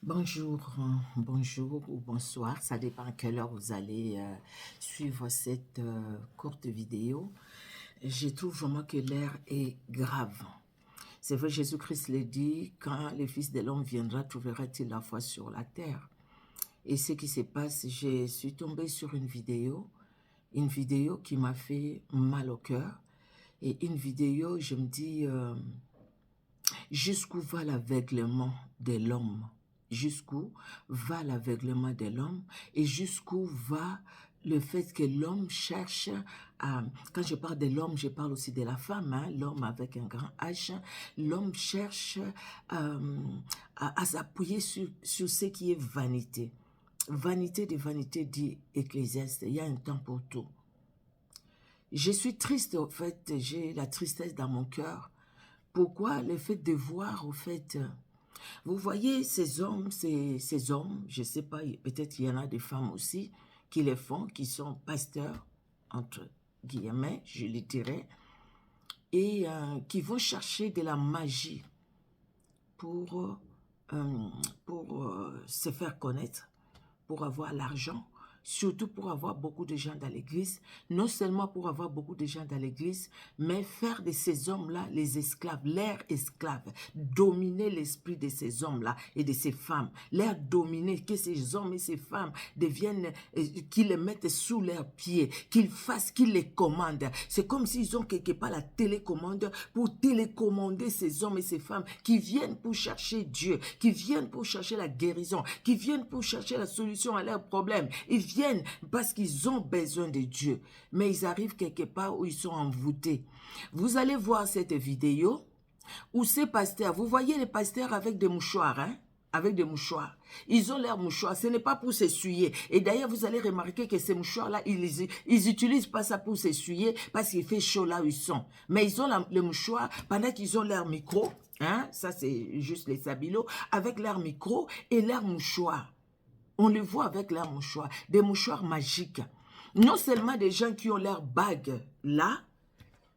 Bonjour, bonjour ou bonsoir, ça dépend à quelle heure vous allez suivre cette courte vidéo. Je trouve vraiment que l'heure est grave. C'est vrai, Jésus-Christ l'a dit, quand le Fils de l'homme viendra, trouvera-t-il la foi sur la terre? Et ce qui se passe, je suis tombée sur une vidéo qui m'a fait mal au cœur. Et une vidéo, je me dis, jusqu'où va l'aveuglement de l'homme? Jusqu'où va l'aveuglement de l'homme et jusqu'où va le fait que l'homme cherche à... Quand je parle de l'homme, je parle aussi de la femme, hein, l'homme avec un grand H. L'homme cherche à s'appuyer sur ce qui est vanité. Vanité de vanité, dit Ecclésiaste, il y a un temps pour tout. Je suis triste, en fait, j'ai la tristesse dans mon cœur. Pourquoi? Le fait de voir, au fait... Vous voyez ces hommes, je ne sais pas, peut-être il y en a des femmes aussi qui les font, qui sont pasteurs, entre guillemets, je les dirais, et qui vont chercher de la magie pour, se faire connaître, pour avoir l'argent, surtout pour avoir beaucoup de gens dans l'église, non seulement pour avoir beaucoup de gens dans l'église, mais faire de ces hommes-là les esclaves, leurs esclaves, dominer l'esprit de ces hommes-là et de ces femmes, leur dominer, que ces hommes et ces femmes deviennent, qu'ils les mettent sous leurs pieds, qu'ils fassent, qu'ils les commandent. C'est comme s'ils ont quelque part la télécommande pour télécommander ces hommes et ces femmes qui viennent pour chercher Dieu, qui viennent pour chercher la guérison, qui viennent pour chercher la solution à leurs problèmes. Ils viennent parce qu'ils ont besoin de Dieu. Mais ils arrivent quelque part où ils sont envoûtés. Vous allez voir cette vidéo où ces pasteurs, vous voyez les pasteurs avec des mouchoirs, hein? Avec des mouchoirs. Ils ont leurs mouchoirs, ce n'est pas pour s'essuyer. Et d'ailleurs, vous allez remarquer que ces mouchoirs-là, ils n'utilisent pas ça pour s'essuyer parce qu'il fait chaud là où ils sont. Mais ils ont le mouchoir pendant qu'ils ont leur micro, hein? Ça c'est juste les sabilots, avec leur micro et leur mouchoir. On le voit avec leurs mouchoirs, des mouchoirs magiques. Non seulement des gens qui ont leurs bagues là,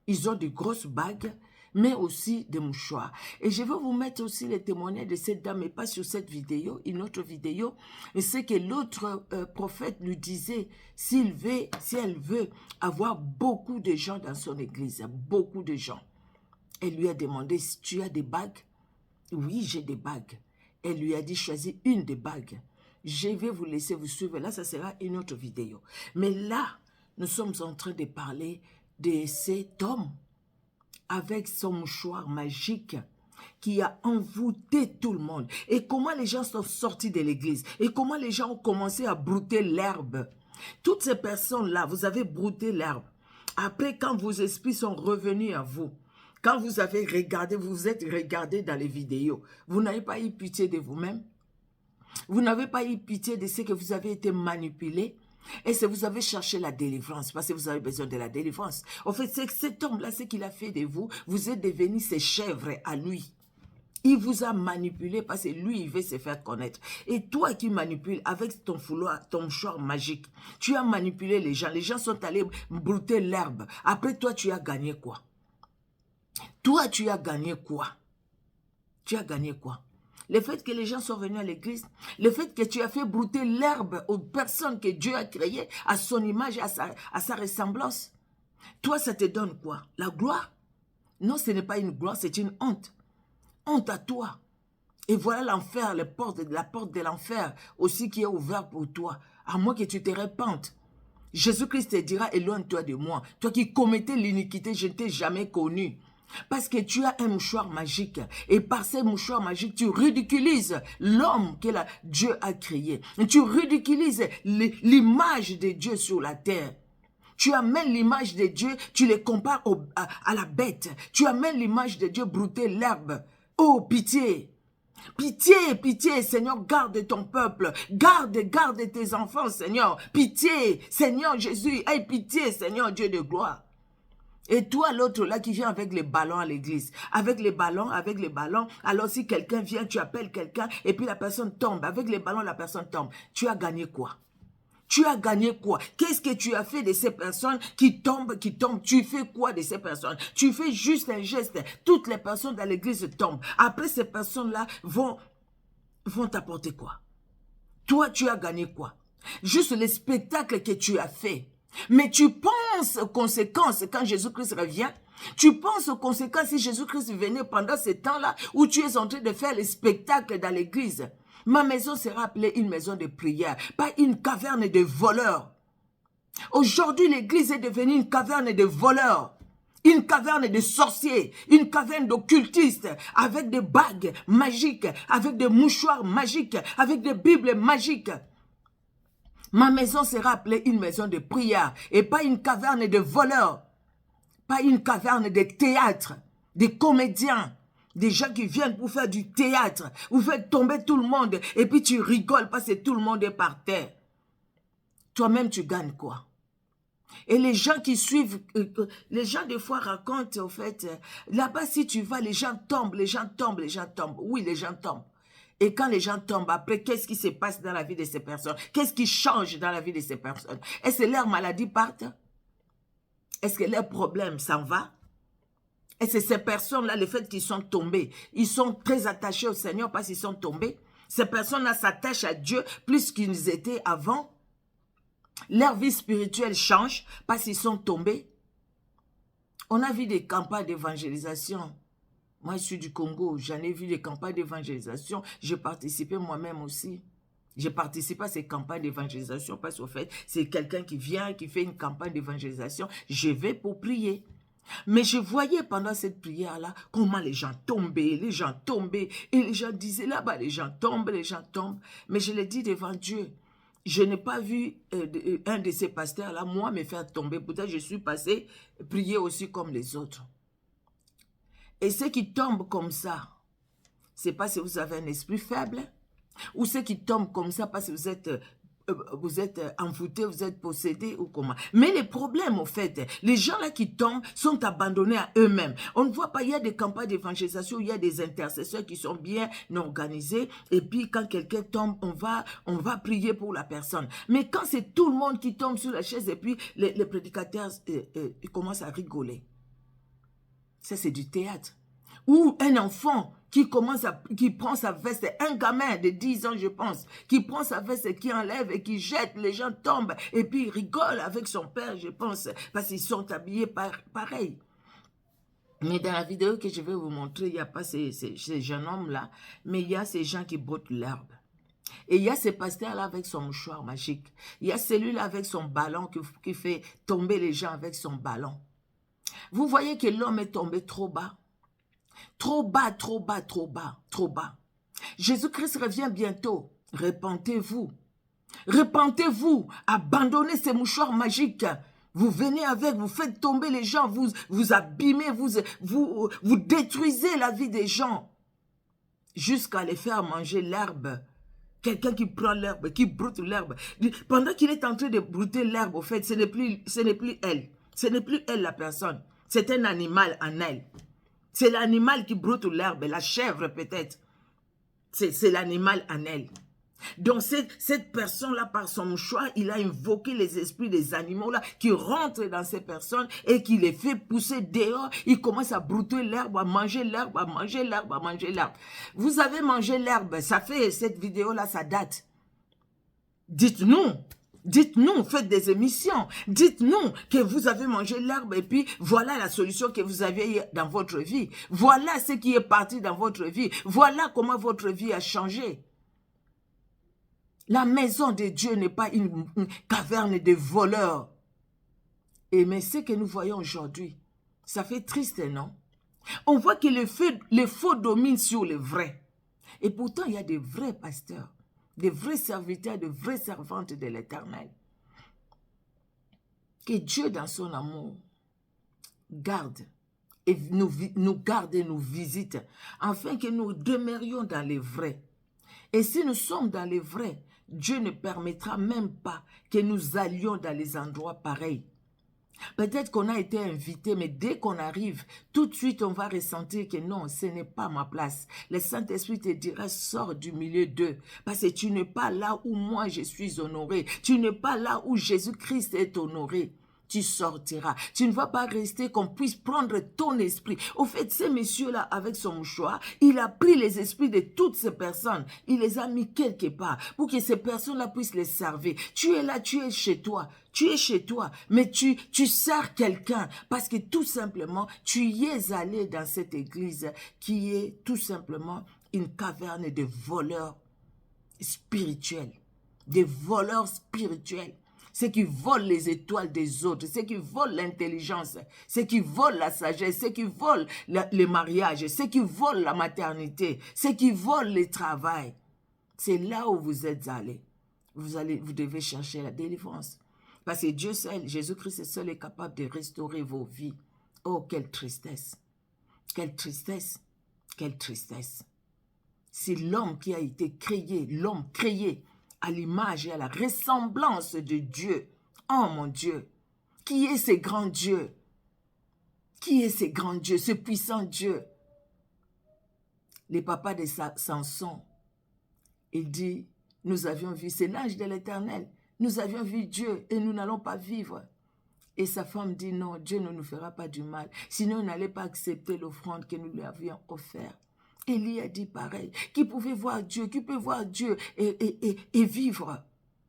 ils ont de grosses bagues, mais aussi des mouchoirs. Et je vais vous mettre aussi les témoignages de cette dame, mais pas sur cette vidéo, une autre vidéo. Et c'est que l'autre prophète lui disait, si elle veut avoir beaucoup de gens dans son église, beaucoup de gens. Elle lui a demandé, si tu as des bagues? Oui, j'ai des bagues. Elle lui a dit, choisis une des bagues. Je vais vous laisser vous suivre. Là, ça sera une autre vidéo. Mais là, nous sommes en train de parler de cet homme avec son mouchoir magique qui a envoûté tout le monde. Et comment les gens sont sortis de l'église. Et comment les gens ont commencé à brouter l'herbe. Toutes ces personnes-là, vous avez brouté l'herbe. Après, quand vos esprits sont revenus à vous, quand vous avez regardé, vous vous êtes regardé dans les vidéos, vous n'avez pas eu pitié de vous-même. Vous n'avez pas eu pitié de ce que vous avez été manipulé. Et si vous avez cherché la délivrance, parce que vous avez besoin de la délivrance. En fait, c'est que cet homme-là, ce qu'il a fait de vous, vous êtes devenus ses chèvres à lui. Il vous a manipulé parce que lui, il veut se faire connaître. Et toi qui manipules avec ton fouloir, ton mouchoir magique, tu as manipulé les gens. Les gens sont allés brouter l'herbe. Après, toi, tu as gagné quoi? Toi, tu as gagné quoi? Tu as gagné quoi? Le fait que les gens sont venus à l'église, le fait que tu as fait brouter l'herbe aux personnes que Dieu a créées à son image, à sa ressemblance. Toi, ça te donne quoi? La gloire? Non, ce n'est pas une gloire, c'est une honte. Honte à toi. Et voilà l'enfer, la porte de l'enfer aussi qui est ouverte pour toi. À moins que tu te répandes. Jésus-Christ te dira, éloigne-toi de moi. Toi qui commettais l'iniquité, je ne t'ai jamais connu. Parce que tu as un mouchoir magique. Et par ces mouchoirs magiques, tu ridiculises l'homme que Dieu a créé. Tu ridiculises l'image de Dieu sur la terre. Tu amènes l'image de Dieu, tu les compares à la bête. Tu amènes l'image de Dieu brouter l'herbe. Oh, pitié! Pitié, pitié, Seigneur, garde ton peuple. Garde tes enfants, Seigneur. Pitié, Seigneur Jésus. Aie pitié, Seigneur Dieu de gloire. Et toi, l'autre là qui vient avec les ballons à l'église, avec les ballons, alors si quelqu'un vient, tu appelles quelqu'un et puis la personne tombe. Avec les ballons, la personne tombe. Tu as gagné quoi? Tu as gagné quoi? Qu'est-ce que tu as fait de ces personnes qui tombent? Tu fais quoi de ces personnes? Tu fais juste un geste. Toutes les personnes dans l'église tombent. Après, ces personnes-là vont vont t'apporter quoi? Toi, tu as gagné quoi? Juste les spectacles que tu as fait. Mais tu penses aux conséquences quand Jésus-Christ revient? Tu penses aux conséquences si Jésus-Christ venait pendant ce temps-là où tu es en train de faire les spectacles dans l'église? Ma maison sera appelée une maison de prière, pas une caverne de voleurs. Aujourd'hui, l'église est devenue une caverne de voleurs. Une caverne de sorciers, une caverne d'occultistes, avec des bagues magiques, avec des mouchoirs magiques, avec des bibles magiques. Ma maison sera appelée une maison de prière et pas une caverne de voleurs, pas une caverne de théâtre, des comédiens, des gens qui viennent pour faire du théâtre. Vous faites tomber tout le monde et puis tu rigoles parce que tout le monde est par terre. Toi-même, tu gagnes quoi? Et les gens qui suivent, les gens des fois racontent, au fait, là-bas si tu vas, les gens tombent, les gens tombent, les gens tombent. Oui, les gens tombent. Et quand les gens tombent, après, qu'est-ce qui se passe dans la vie de ces personnes? Qu'est-ce qui change dans la vie de ces personnes? Est-ce que leurs maladies partent? Est-ce que leurs problèmes s'en vont? Est-ce que ces personnes-là, le fait qu'ils sont tombés, ils sont très attachés au Seigneur parce qu'ils sont tombés? Ces personnes-là s'attachent à Dieu plus qu'ils étaient avant? Leur vie spirituelle change parce qu'ils sont tombés. On a vu des campagnes d'évangélisation. Moi, je suis du Congo. J'en ai vu des campagnes d'évangélisation. J'ai participé moi-même aussi. J'ai participé à ces campagnes d'évangélisation parce qu'au fait, c'est quelqu'un qui vient, qui fait une campagne d'évangélisation. Je vais pour prier. Mais je voyais pendant cette prière-là comment les gens tombaient. Et les gens disaient là-bas, les gens tombent. Mais je l'ai dit devant Dieu. Je n'ai pas vu un de ces pasteurs-là, moi, me faire tomber. Peut-être je suis passé prier aussi comme les autres. Et ceux qui tombent comme ça, c'est parce que vous avez un esprit faible, ou ceux qui tombent comme ça parce que vous êtes envoûtés, vous êtes possédés ou comment. Mais les problèmes, au fait, les gens là qui tombent sont abandonnés à eux-mêmes. On ne voit pas, il y a des campagnes d'évangélisation, il y a des intercesseurs qui sont bien organisés. Et puis quand quelqu'un tombe, on va prier pour la personne. Mais quand c'est tout le monde qui tombe sur la chaise et puis les prédicateurs ils commencent à rigoler. Ça, c'est du théâtre. Ou un enfant qui prend sa veste, un gamin de 10 ans, je pense, qui prend sa veste et qui enlève et qui jette, les gens tombent et puis il rigole avec son père, je pense, parce qu'ils sont habillés pareil. Mais dans la vidéo que je vais vous montrer, il n'y a pas ces jeunes hommes-là, mais il y a ces gens qui broutent l'herbe. Et il y a ce pasteur-là avec son mouchoir magique. Il y a celui-là avec son ballon qui fait tomber les gens avec son ballon. Vous voyez que l'homme est tombé trop bas. Trop bas, trop bas, trop bas, trop bas. Jésus-Christ revient bientôt. Repentez-vous. Repentez-vous. Abandonnez ces mouchoirs magiques. Vous venez avec, vous faites tomber les gens, vous abîmez, vous détruisez la vie des gens. Jusqu'à les faire manger l'herbe. Quelqu'un qui prend l'herbe, qui broute l'herbe. Pendant qu'il est en train de brouter l'herbe, au fait, ce n'est plus elle. Ce n'est plus elle la personne. C'est un animal en elle. C'est l'animal qui broute l'herbe, la chèvre peut-être. C'est l'animal en elle. Donc cette personne-là, par son mouchoir, il a invoqué les esprits des animaux-là qui rentrent dans ces personnes et qui les fait pousser dehors. Il commence à brouter l'herbe, à manger l'herbe, à manger l'herbe, à manger l'herbe. Vous avez mangé l'herbe, ça fait cette vidéo-là, ça date. Dites-nous. Dites-nous, faites des émissions. Dites-nous que vous avez mangé l'herbe et puis voilà la solution que vous avez dans votre vie. Voilà ce qui est parti dans votre vie. Voilà comment votre vie a changé. La maison de Dieu n'est pas une caverne de voleurs. Mais ce que nous voyons aujourd'hui, ça fait triste, non? On voit que les faux dominent sur les vrais. Et pourtant, il y a des vrais pasteurs. Des vrais serviteurs, de vraies servantes de l'Éternel. Que Dieu, dans son amour, garde et nous garde et nous visite, afin que nous demeurions dans les vrais. Et si nous sommes dans les vrais, Dieu ne permettra même pas que nous allions dans les endroits pareils. Peut-être qu'on a été invité, mais dès qu'on arrive, tout de suite, on va ressentir que non, ce n'est pas ma place. Le Saint-Esprit te dira, sors du milieu d'eux, parce que tu n'es pas là où moi je suis honoré. Tu n'es pas là où Jésus-Christ est honoré. tu sortiras. Tu ne vas pas rester qu'on puisse prendre ton esprit. Au fait, ce monsieur-là, avec son mouchoir, il a pris les esprits de toutes ces personnes. Il les a mis quelque part pour que ces personnes-là puissent les servir. Tu es là, tu es chez toi. Tu es chez toi, mais tu sers quelqu'un parce que tout simplement, tu y es allé dans cette église qui est tout simplement une caverne de voleurs spirituels. Des voleurs spirituels. Ceux qui volent les étoiles des autres, ceux qui volent l'intelligence, ceux qui volent la sagesse, ceux qui volent le mariage, ceux qui volent la maternité, ceux qui volent le travail. C'est là où vous êtes allés. Vous devez chercher la délivrance. Parce que Dieu seul, Jésus-Christ seul est capable de restaurer vos vies. Oh, quelle tristesse! Quelle tristesse! Quelle tristesse! C'est l'homme qui a été créé, l'homme créé à l'image et à la ressemblance de Dieu. Oh mon Dieu! Qui est ce grand Dieu? Qui est ce grand Dieu, ce puissant Dieu? Les papas de Samson, il dit, nous avions vu, c'est l'ange de l'Éternel, nous avions vu Dieu et nous n'allons pas vivre. Et sa femme dit, non, Dieu ne nous fera pas du mal, sinon il n'allait pas accepter l'offrande que nous lui avions offerte. Élie a dit pareil, qui pouvait voir Dieu, qui peut voir Dieu et vivre.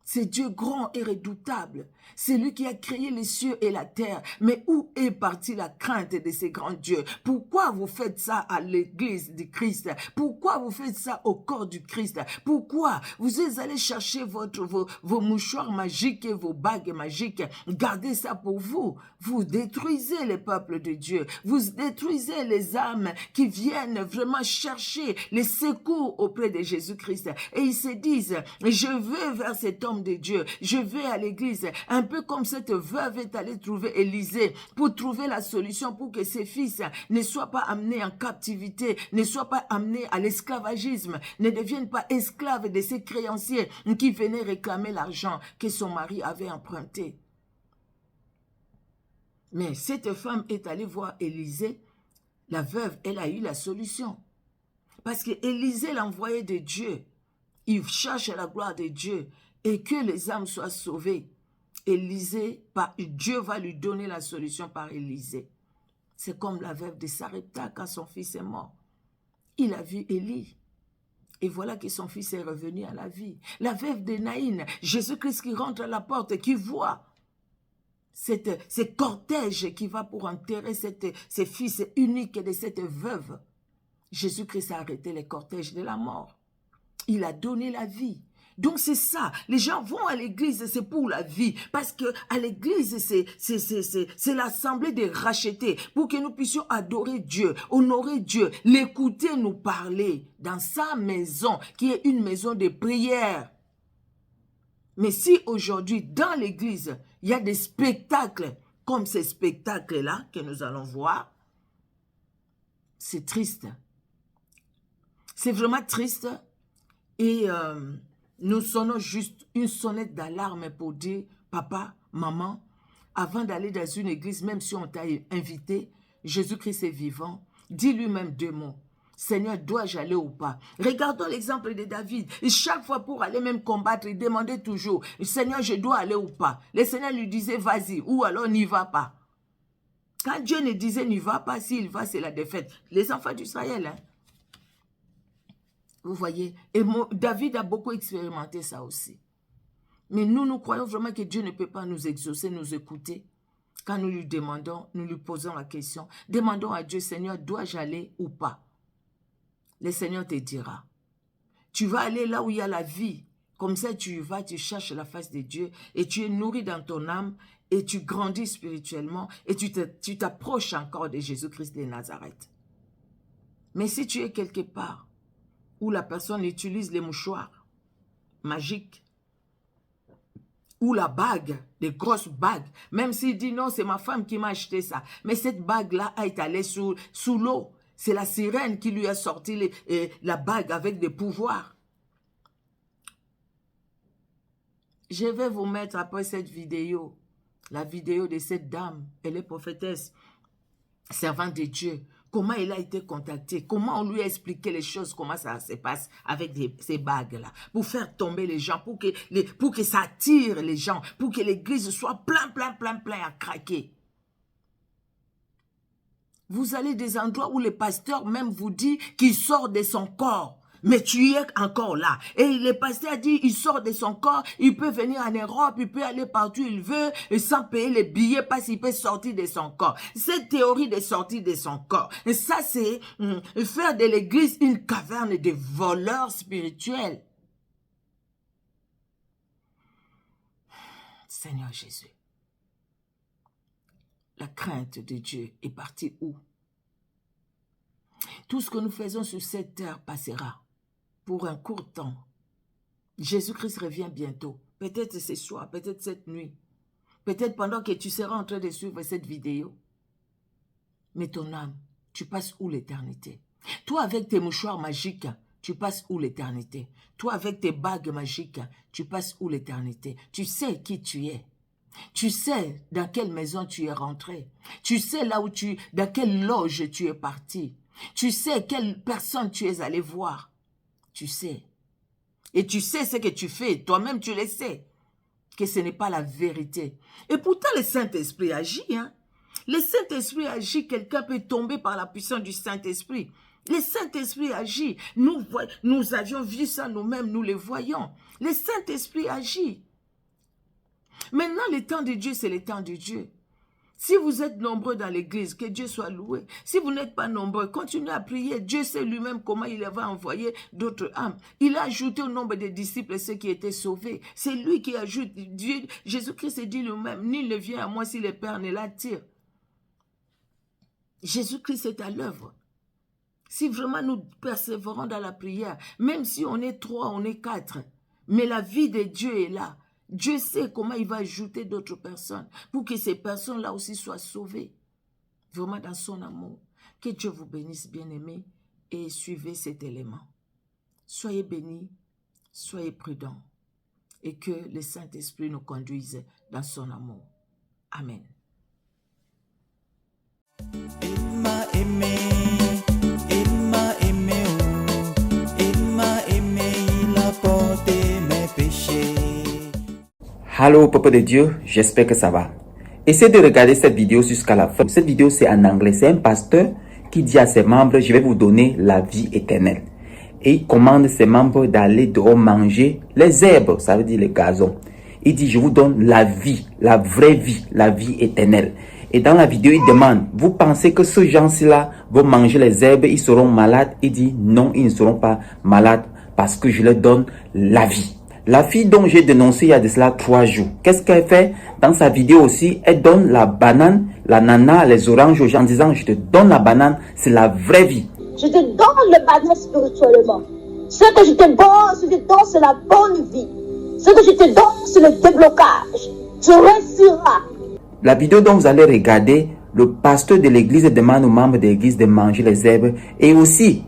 C'est Dieu grand et redoutable. C'est lui qui a créé les cieux et la terre. Mais où est partie la crainte de ces grands dieux? Pourquoi vous faites ça à l'église du Christ? Pourquoi vous faites ça au corps du Christ? Pourquoi vous êtes allés chercher vos mouchoirs magiques et vos bagues magiques? Gardez ça pour vous. Vous détruisez les peuples de Dieu. Vous détruisez les âmes qui viennent vraiment chercher les secours auprès de Jésus-Christ. Et ils se disent, je vais vers cet homme de Dieu, je vais à l'église, un peu comme cette veuve est allée trouver Élisée pour trouver la solution pour que ses fils ne soient pas amenés en captivité, ne soient pas amenés à l'esclavagisme, ne deviennent pas esclaves de ces créanciers qui venaient réclamer l'argent que son mari avait emprunté. Mais cette femme est allée voir Élisée, la veuve, elle a eu la solution. Parce que Élisée, l'envoyé de Dieu, il cherche la gloire de Dieu et que les âmes soient sauvées. Élisée, Dieu va lui donner la solution par Élisée. C'est comme la veuve de Sarepta quand son fils est mort. Il a vu Élie. Et voilà que son fils est revenu à la vie. La veuve de Naïn, Jésus-Christ qui rentre à la porte, qui voit ce cortège qui va pour enterrer ce fils unique de cette veuve. Jésus-Christ a arrêté les cortèges de la mort. Il a donné la vie. Donc c'est ça, les gens vont à l'église, c'est pour la vie, parce que à l'église, c'est l'assemblée des rachetés, pour que nous puissions adorer Dieu, honorer Dieu, l'écouter nous parler dans sa maison, qui est une maison de prière. Mais si aujourd'hui, dans l'église, il y a des spectacles, comme ces spectacles-là que nous allons voir, c'est triste. C'est vraiment triste et nous sonnons juste une sonnette d'alarme pour dire, papa, maman, avant d'aller dans une église, même si on t'a invité, Jésus-Christ est vivant, dis lui-même 2 mots. Seigneur, dois-je aller ou pas? Regardons l'exemple de David. Et chaque fois pour aller même combattre, il demandait toujours, Seigneur, je dois aller ou pas? Le Seigneur lui disait, vas-y, ou alors n'y va pas. Quand Dieu ne disait, n'y va pas, s'il va, c'est la défaite. Les enfants d'Israël, hein? Vous voyez, et David a beaucoup expérimenté ça aussi. Mais nous croyons vraiment que Dieu ne peut pas nous exaucer, nous écouter. Quand nous lui demandons, nous lui posons la question, demandons à Dieu, Seigneur, dois-je aller ou pas? Le Seigneur te dira. Tu vas aller là où il y a la vie. Comme ça, tu y vas, tu cherches la face de Dieu et tu es nourri dans ton âme et tu grandis spirituellement et tu t'approches encore de Jésus-Christ de Nazareth. Mais si tu es quelque part où la personne utilise les mouchoirs magiques, ou la bague, des grosses bagues, même s'il dit non, c'est ma femme qui m'a acheté ça, mais cette bague-là a été allée sous l'eau, c'est la sirène qui lui a sorti la bague avec des pouvoirs. Je vais vous mettre après cette vidéo, la vidéo de cette dame, elle est prophétesse, servante de Dieu, comment il a été contacté, comment on lui a expliqué les choses, comment ça se passe avec ces bagues-là, pour faire tomber les gens, pour que ça attire les gens, pour que l'église soit plein à craquer. Vous allez des endroits où le pasteur même vous dit qu'il sort de son corps. Mais tu es encore là. Et le pasteur dit, il sort de son corps, il peut venir en Europe, il peut aller partout où il veut, et sans payer les billets, parce qu'il peut sortir de son corps. Cette théorie de sortir de son corps, et ça c'est faire de l'église une caverne de voleurs spirituels. Seigneur Jésus, la crainte de Dieu est partie où? Tout ce que nous faisons sur cette terre passera pour un court temps. Jésus-Christ revient bientôt. Peut-être ce soir, peut-être cette nuit. Peut-être pendant que tu seras en train de suivre cette vidéo. Mais ton âme, tu passes où l'éternité? Toi avec tes mouchoirs magiques, tu passes où l'éternité? Toi avec tes bagues magiques, tu passes où l'éternité? Tu sais qui tu es. Tu sais dans quelle maison tu es rentré. Tu sais là où dans quelle loge tu es parti. Tu sais quelle personne tu es allé voir. Tu sais. Et tu sais ce que tu fais. Toi-même, tu le sais. Que ce n'est pas la vérité. Et pourtant, le Saint-Esprit agit. Hein? Le Saint-Esprit agit. Quelqu'un peut tomber par la puissance du Saint-Esprit. Le Saint-Esprit agit. Nous avions vu ça nous-mêmes. Nous le voyons. Le Saint-Esprit agit. Maintenant, le temps de Dieu, c'est le temps de Dieu. Si vous êtes nombreux dans l'église, que Dieu soit loué. Si vous n'êtes pas nombreux, continuez à prier. Dieu sait lui-même comment il va envoyer d'autres âmes. Il a ajouté au nombre des disciples ceux qui étaient sauvés. C'est lui qui ajoute. Jésus-Christ dit lui-même, nul ne vient à moi si le Père ne l'attire. Jésus-Christ est à l'œuvre. Si vraiment nous persévérons dans la prière, même si on est 3, on est 4, mais la vie de Dieu est là. Dieu sait comment il va ajouter d'autres personnes pour que ces personnes-là aussi soient sauvées. Vraiment dans son amour. Que Dieu vous bénisse, bien-aimés, et suivez cet élément. Soyez bénis, soyez prudents, et que le Saint-Esprit nous conduise dans son amour. Amen. Il m'a aimé, il a porté mes péchés. Allô, peuple de Dieu, j'espère que ça va. Essayez de regarder cette vidéo jusqu'à la fin. Cette vidéo, c'est en anglais. C'est un pasteur qui dit à ses membres, je vais vous donner la vie éternelle. Et il commande ses membres d'aller dehors manger les herbes, ça veut dire les gazons. Il dit, je vous donne la vie, la vraie vie, la vie éternelle. Et dans la vidéo, il demande, vous pensez que ces gens-là vont manger les herbes, ils seront malades? Il dit, non, ils ne seront pas malades parce que je leur donne la vie. La fille dont j'ai dénoncé il y a de cela 3 jours, qu'est-ce qu'elle fait? Dans sa vidéo aussi, elle donne la banane, l'ananas, les oranges aux gens en disant, je te donne la banane, c'est la vraie vie. Je te donne le banane spirituellement. Ce que je te donne, c'est la bonne vie. Ce que je te donne, c'est le déblocage. Tu réussiras. La vidéo dont vous allez regarder, le pasteur de l'église demande aux membres de l'église de manger les herbes. Et aussi,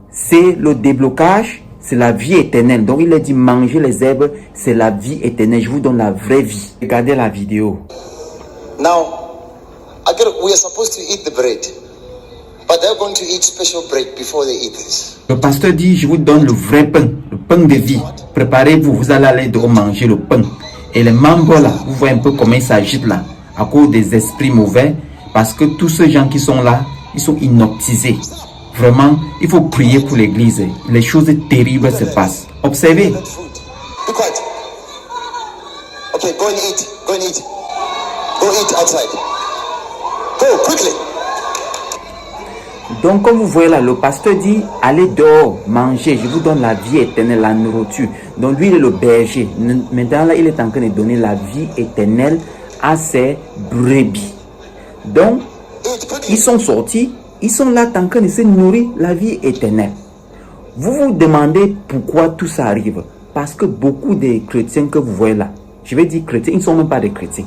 c'est le déblocage, c'est la vie éternelle. Donc il a dit manger les herbes, c'est la vie éternelle. Je vous donne la vraie vie. Regardez la vidéo. Now, we are supposed to eat the bread, but they're going to eat special bread before they eat this. Le pasteur dit, je vous donne le vrai pain, le pain de vie. Préparez-vous, vous allez aller dehors manger le pain. Et les membres là, vous voyez un peu comment ils s'agitent là, à cause des esprits mauvais, parce que tous ces gens qui sont là, ils sont hypnotisés. Vraiment, il faut prier pour l'église. Les choses terribles se passent. Observez. Be quiet. Okay, go and eat. Go and eat. Go eat outside. Go, quickly. Donc, comme vous voyez là, le pasteur dit, allez dehors, manger, je vous donne la vie éternelle, la nourriture. Donc, lui, il est le berger. Maintenant, là, il est en train de donner la vie éternelle à ses brebis. Donc, ils sont sortis, ils sont là en train de se nourrir la vie éternelle. Vous vous demandez pourquoi tout ça arrive. Parce que beaucoup de chrétiens que vous voyez là, je vais dire chrétiens, ils ne sont même pas des chrétiens.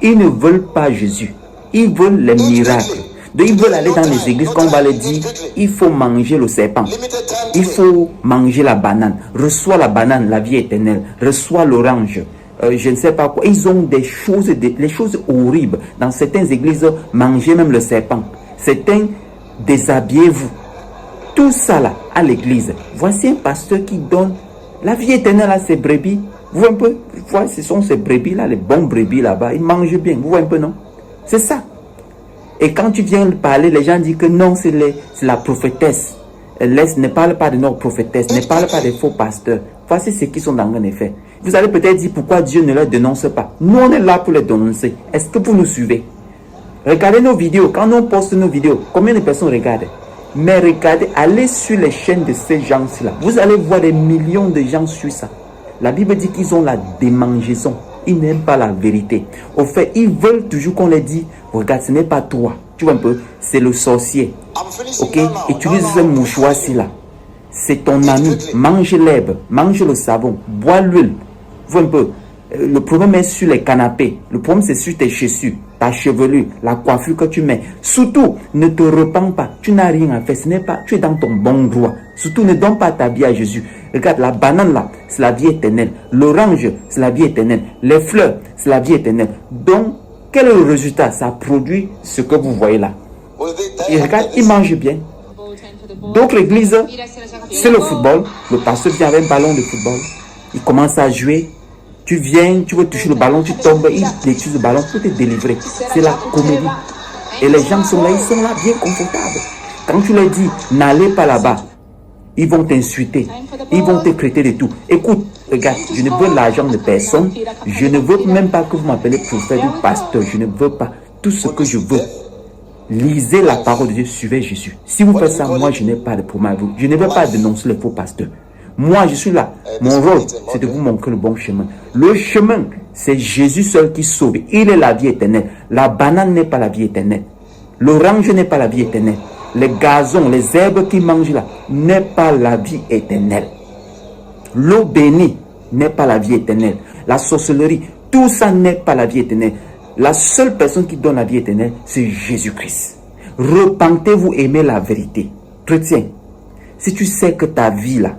Ils ne veulent pas Jésus. Ils veulent les miracles. Donc ils veulent aller dans les églises qu'on va leur dire, il faut manger le serpent. Il faut manger la banane. Reçois la banane, la vie éternelle. Reçois l'orange. Je ne sais pas quoi. Ils ont des choses horribles. Dans certaines églises, manger même le serpent. Certains Déshabillez-vous. Tout ça là, à l'église. Voici un pasteur qui donne la vie éternelle à ses brebis. Vous voyez un peu, voilà, ce sont ces brebis là, les bons brebis là-bas. Ils mangent bien. Vous voyez un peu, non? C'est ça. Et quand tu viens parler, les gens disent que non, c'est la prophétesse. Ne parle pas de notre prophétesse, ne parle pas des faux pasteurs. Voici ce qu'ils sont dans un effet. Vous allez peut-être dire pourquoi Dieu ne les dénonce pas. Nous, on est là pour les dénoncer. Est-ce que vous nous suivez? Regardez nos vidéos. Quand on poste nos vidéos, combien de personnes regardent? Mais regardez, allez sur les chaînes de ces gens-là. Vous allez voir des millions de gens sur ça. La Bible dit qu'ils ont la démangeaison. Ils n'aiment pas la vérité. Au fait, ils veulent toujours qu'on les dise, regarde, ce n'est pas toi. Tu vois un peu, c'est le sorcier. Ok, utilise ce mouchoir-ci là. C'est ton ami. Mange l'herbe, mange le savon, bois l'huile. Vois un peu. Le problème est sur les canapés. Le problème c'est sur tes chaussures, ta chevelure, la coiffure que tu mets. Surtout, ne te repens pas. Tu n'as rien à faire. Ce n'est pas. Tu es dans ton bon droit. Surtout, ne donne pas ta vie à Jésus. Regarde, la banane là, c'est la vie éternelle. L'orange, c'est la vie éternelle. Les fleurs, c'est la vie éternelle. Donc, quel est le résultat? Ça produit ce que vous voyez là. Et regarde, ils mangent bien. Donc l'église, c'est le football. Le pasteur vient avec un ballon de football. Il commence à jouer. Tu viens, tu veux toucher le ballon, tu tombes, il détruit le ballon pour te délivrer. C'est la comédie. Et les gens sont là, ils sont là bien confortables. Quand tu leur dis, n'allez pas là-bas, ils vont t'insulter. Ils vont te traiter de tout. Écoute, regarde, je ne veux l'argent de personne. Je ne veux même pas que vous m'appelez prophète ou pasteur. Je ne veux pas. Tout ce que je veux, lisez la parole de Dieu, suivez Jésus. Si vous faites ça, moi je n'ai pas de problème à vous. Je ne veux pas dénoncer les faux pasteurs. Moi je suis là. Mon rôle, c'est de vous montrer le bon chemin. Le chemin, c'est Jésus seul qui sauve. Il est la vie éternelle. La banane n'est pas la vie éternelle. L'orange n'est pas la vie éternelle. Les gazons, les herbes qui mangent là, n'est pas la vie éternelle. L'eau bénie n'est pas la vie éternelle. La sorcellerie, tout ça n'est pas la vie éternelle. La seule personne qui donne la vie éternelle, c'est Jésus-Christ. Repentez-vous, aimez la vérité. Chrétien, si tu sais que ta vie là,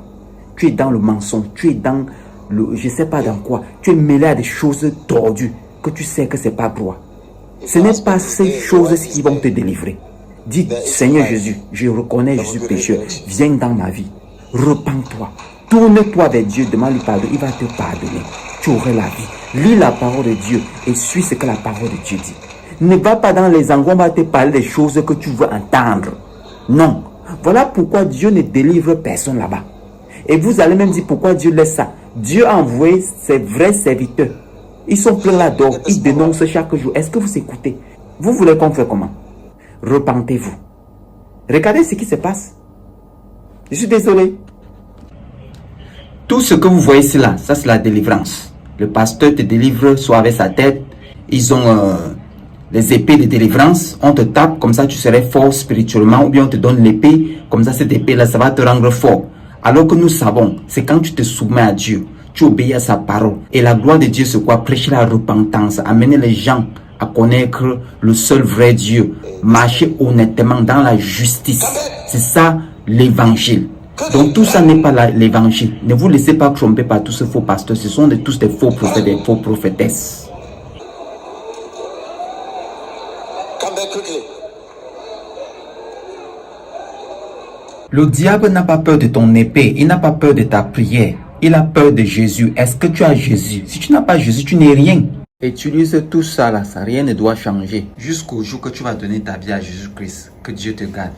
tu es dans le mensonge, tu es dans le, je ne sais pas dans quoi, tu es mêlé à des choses tordues, que tu sais que ce n'est pas droit. Ce n'est pas ces choses qui vont te délivrer. Dis, Seigneur Jésus, je reconnais, je suis pécheur, viens dans ma vie. Repends-toi, tourne-toi vers Dieu, demande-lui pardon, il va te pardonner. Tu auras la vie. Lis la parole de Dieu et suis ce que la parole de Dieu dit. Ne va pas dans les endroits où on va te parler des choses que tu veux entendre. Non. Voilà pourquoi Dieu ne délivre personne là-bas. Et vous allez même dire pourquoi Dieu laisse ça. Dieu a envoyé ses vrais serviteurs. Ils sont pleins là d'or. Ils dénoncent chaque jour. Est-ce que vous écoutez? Vous voulez qu'on fasse comment? Repentez-vous. Regardez ce qui se passe. Je suis désolé. Tout ce que vous voyez ici là, ça c'est la délivrance. Le pasteur te délivre soit avec sa tête. Ils ont les épées de délivrance. On te tape, comme ça tu serais fort spirituellement. Ou bien on te donne l'épée. Comme ça cette épée là, ça va te rendre fort. Alors que nous savons, c'est quand tu te soumets à Dieu. Tu obéis à sa parole. Et la gloire de Dieu c'est quoi? Prêcher la repentance. Amener les gens à connaître le seul vrai Dieu. Marcher honnêtement dans la justice. C'est ça l'évangile. Donc tout ça n'est pas l'évangile. Ne vous laissez pas tromper par tous ces faux pasteurs. Ce sont tous des faux prophètes, des faux prophétesses. Le diable n'a pas peur de ton épée. Il n'a pas peur de ta prière. Il a peur de Jésus. Est-ce que tu as Jésus? Si tu n'as pas Jésus, tu n'es rien. Utilise tout ça là. Ça, rien ne doit changer. Jusqu'au jour que tu vas donner ta vie à Jésus-Christ. Que Dieu te garde.